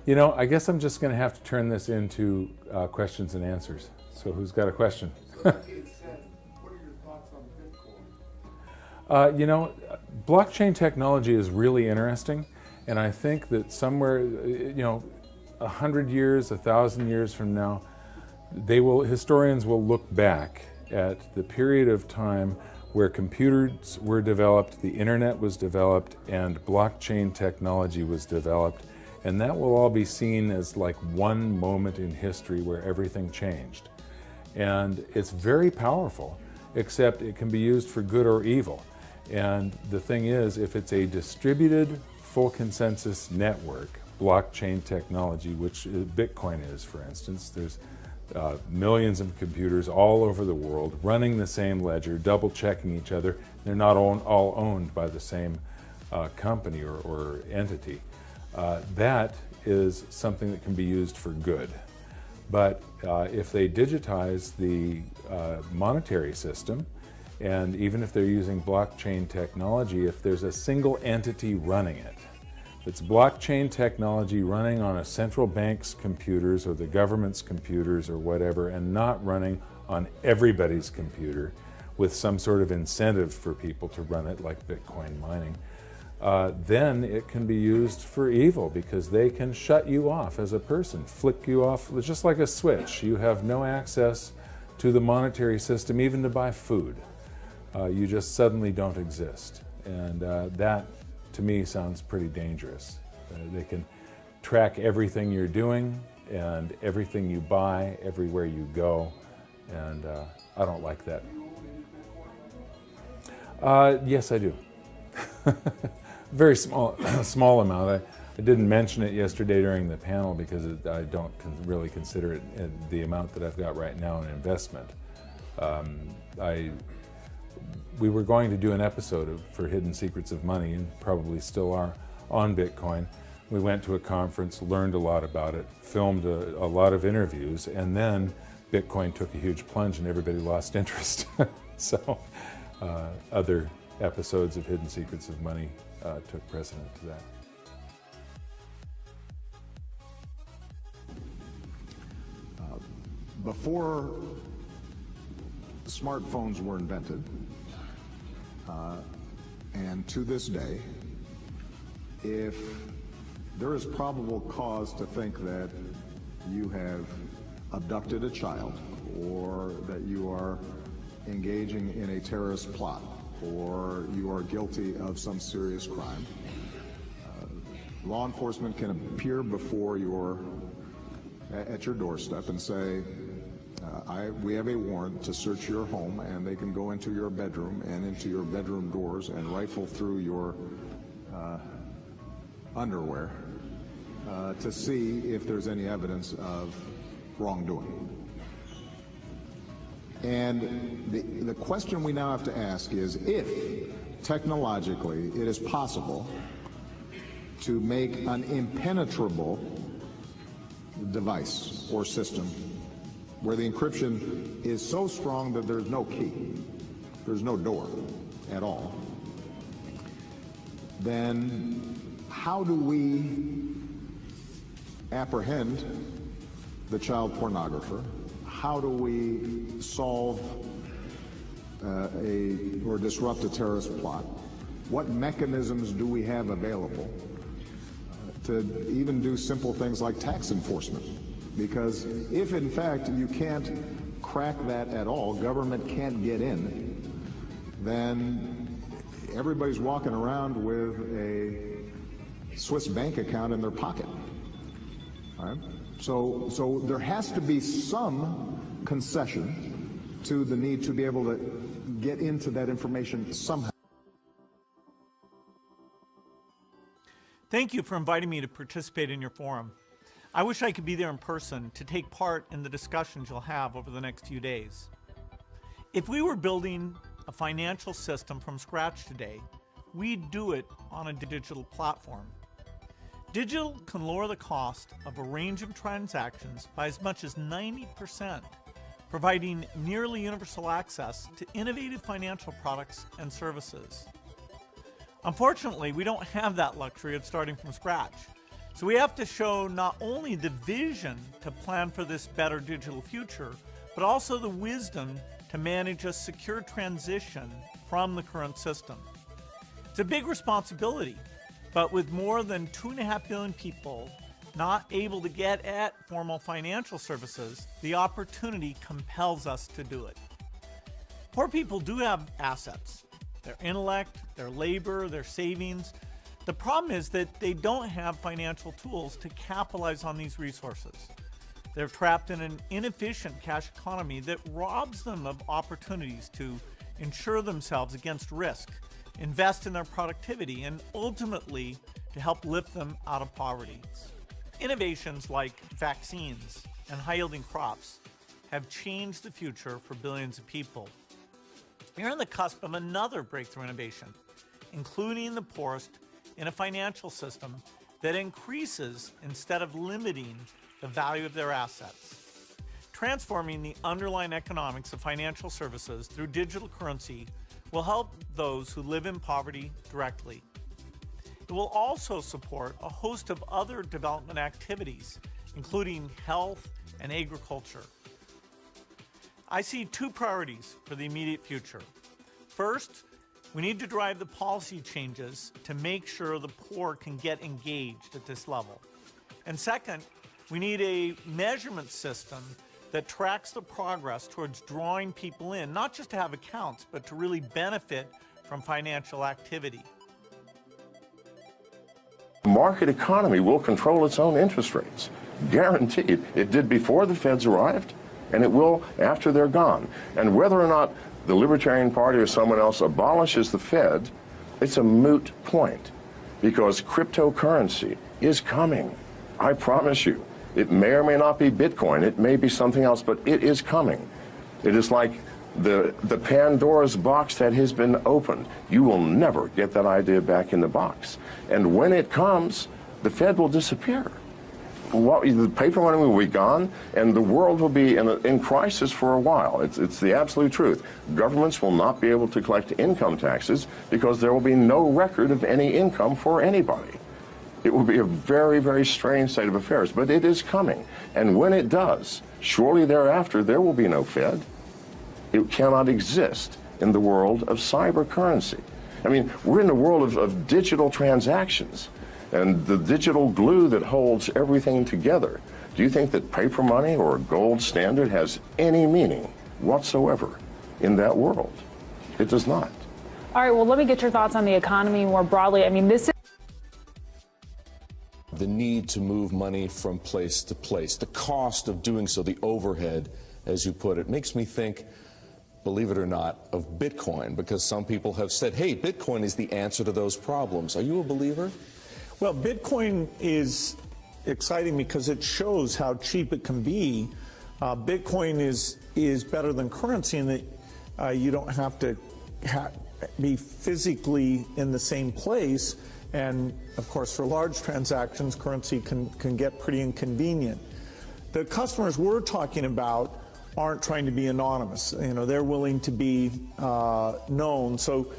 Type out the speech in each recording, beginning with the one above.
You know, I guess I'm just going to have to turn this into questions and answers. So who's got a question? What are your thoughts on Bitcoin? You know, blockchain technology is really interesting, and I think that somewhere, 100 years, 1,000 years from now, historians will look back at the period of time where computers were developed, the internet was developed, and blockchain technology was developed, and that will all be seen as like one moment in history where everything changed. And it's very powerful, except it can be used for good or evil. And the thing is, if it's a distributed full consensus network, blockchain technology, which Bitcoin is, for instance, there's millions of computers all over the world running the same ledger, double checking each other. They're not all owned by the same company or entity. That is something that can be used for good. But if they digitize the monetary system, and even if they're using blockchain technology, if there's a single entity running it, it's blockchain technology running on a central bank's computers or the government's computers or whatever, and not running on everybody's computer with some sort of incentive for people to run it, like Bitcoin mining, then it can be used for evil, because they can shut you off as a person, flick you off, just like a switch. You have no access to the monetary system, even to buy food. You just suddenly don't exist. And that, to me, sounds pretty dangerous. They can track everything you're doing and everything you buy, everywhere you go, and I don't like that. Yes, I do. Very small amount. I didn't mention it yesterday during the panel because I don't really consider it the amount that I've got right now an investment. We were going to do an episode for Hidden Secrets of Money, and probably still are, on Bitcoin. We went to a conference, learned a lot about it, filmed a lot of interviews, and then Bitcoin took a huge plunge and everybody lost interest. So other episodes of Hidden Secrets of Money took precedent to that. Before smartphones were invented, and to this day, if there is probable cause to think that you have abducted a child, or that you are engaging in a terrorist plot, or you are guilty of some serious crime, law enforcement can appear before at your doorstep and say, we have a warrant to search your home, and they can go into your bedroom and into your bedroom doors and rifle through your underwear to see if there's any evidence of wrongdoing. And the question we now have to ask is, if technologically it is possible to make an impenetrable device or system where the encryption is so strong that there's no key, there's no door at all, then how do we apprehend the child pornographer? How do we solve or disrupt a terrorist plot? What mechanisms do we have available to even do simple things like tax enforcement? Because if in fact you can't crack that at all, government can't get in, then everybody's walking around with a Swiss bank account in their pocket. All right? So there has to be some concession to the need to be able to get into that information somehow. Thank you for inviting me to participate in your forum. I wish I could be there in person to take part in the discussions you'll have over the next few days. If we were building a financial system from scratch today, we'd do it on a digital platform. Digital can lower the cost of a range of transactions by as much as 90%, providing nearly universal access to innovative financial products and services. Unfortunately, we don't have that luxury of starting from scratch. So we have to show not only the vision to plan for this better digital future, but also the wisdom to manage a secure transition from the current system. It's a big responsibility, but with more than 2.5 billion people not able to get at formal financial services, the opportunity compels us to do it. Poor people do have assets, their intellect, their labor, their savings. The problem is that they don't have financial tools to capitalize on these resources. They're trapped in an inefficient cash economy that robs them of opportunities to insure themselves against risk, invest in their productivity, and ultimately to help lift them out of poverty. Innovations like vaccines and high-yielding crops have changed the future for billions of people. We're on the cusp of another breakthrough innovation, including the poorest in a financial system that increases instead of limiting the value of their assets. Transforming the underlying economics of financial services through digital currency will help those who live in poverty directly. It will also support a host of other development activities, including health and agriculture. I see two priorities for the immediate future. First, we need to drive the policy changes to make sure the poor can get engaged at this level. And second, we need a measurement system that tracks the progress towards drawing people in, not just to have accounts, but to really benefit from financial activity. The market economy will control its own interest rates. Guaranteed. It did before the feds arrived, and it will after they're gone. And whether or not the Libertarian Party or someone else abolishes the Fed, it's a moot point, because cryptocurrency is coming. I promise you. It may or may not be Bitcoin. It may be something else, but it is coming. It is like the Pandora's box that has been opened. You will never get that idea back in the box. And when it comes, the Fed will disappear. The paper money will be gone, and the world will be in crisis for a while. It's the absolute truth. Governments will not be able to collect income taxes because there will be no record of any income for anybody. It will be a very, very strange state of affairs, but it is coming. And when it does, shortly thereafter, there will be no Fed. It cannot exist in the world of cyber currency. I mean, we're in the world of digital transactions and the digital glue that holds everything together. Do you think that paper money or a gold standard has any meaning whatsoever in that world? It does not. All right, well, let me get your thoughts on the economy more broadly. I mean, this is the need to move money from place to place, the cost of doing so, the overhead, as you put it, makes me think, believe it or not, of Bitcoin, because some people have said, hey, Bitcoin is the answer to those problems. Are you a believer? Well, Bitcoin is exciting because it shows how cheap it can be. Bitcoin is better than currency in that you don't have to be physically in the same place. And of course, for large transactions, currency can get pretty inconvenient. The customers we're talking about aren't trying to be anonymous. You know, they're willing to be known. So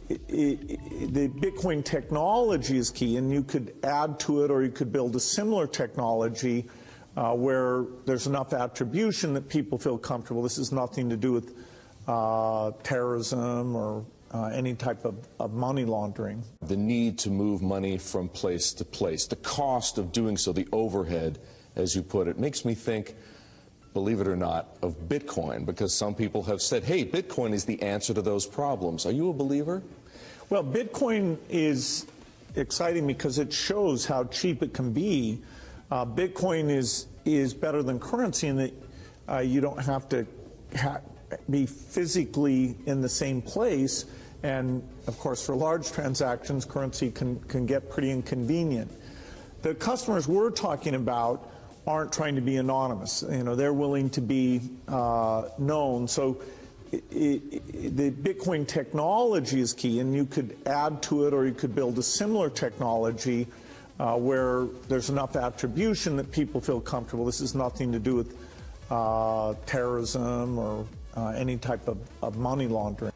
the Bitcoin technology is key, and you could add to it, or you could build a similar technology where there's enough attribution that people feel comfortable. This has nothing to do with terrorism or any type of money laundering. The need to move money from place to place, the cost of doing so, the overhead, as you put it, makes me think, believe it or not, of Bitcoin, because some people have said, hey, Bitcoin is the answer to those problems. Are you a believer? Well, Bitcoin is exciting because it shows how cheap it can be. Bitcoin is better than currency in that you don't have to be physically in the same place. And of course, for large transactions, currency can get pretty inconvenient. The customers we're talking about aren't trying to be anonymous. You know, they're willing to be known. So the Bitcoin technology is key, and you could add to it, or you could build a similar technology where there's enough attribution that people feel comfortable. This has nothing to do with terrorism or any type of money laundering.